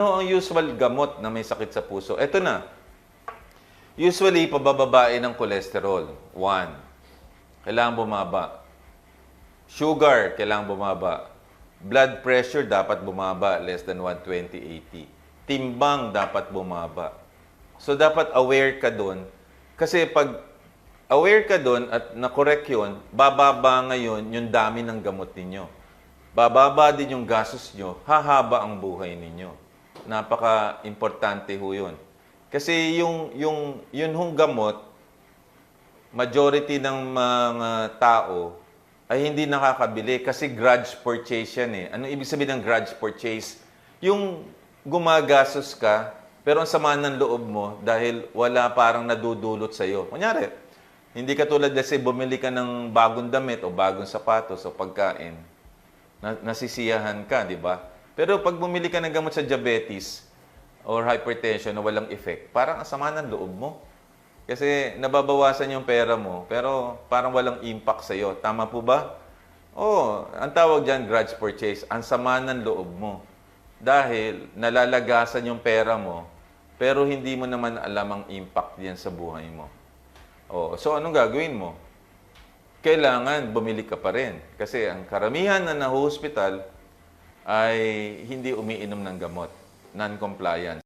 Ano ang usual gamot na may sakit sa puso? Ito na. Usually, pabababae ng cholesterol. 1. Kailangan bumaba. Sugar, kailangan bumaba. Blood pressure, dapat bumaba. Less than 120/80. Timbang, dapat bumaba. So, dapat aware ka doon. Kasi pag aware ka doon at na-correct yun, bababa ngayon yung dami ng gamot ninyo. Bababa din yung gastos nyo, hahaba ang buhay ninyo. Napaka-importante ho yun. Kasi yun hong gamot, majority ng mga tao ay hindi nakakabili kasi grudge purchase yan eh. Ano ibig sabihin ng grudge purchase? Yung gumagastos ka, pero ang sama ng loob mo dahil wala parang nadudulot sa'yo. Kunyari, hindi ka tulad kasi bumili ka ng bagong damit o bagong sapatos o pagkain, nasisiyahan ka, di ba? Pero pag bumili ka ng gamot sa diabetes or hypertension na walang effect, parang ang sama ng loob mo. Kasi nababawasan yung pera mo, pero parang walang impact sa'yo. Tama po ba? Oo, ang tawag dyan, grudge purchase. Ang sama ng loob mo. Dahil nalalagasan yung pera mo, pero hindi mo naman alam ang impact diyan sa buhay mo. Oh, so anong gagawin mo? Kailangan bumili ka pa rin. Kasi ang karamihan na naho-hospital ay hindi umiinom ng gamot, non-compliance.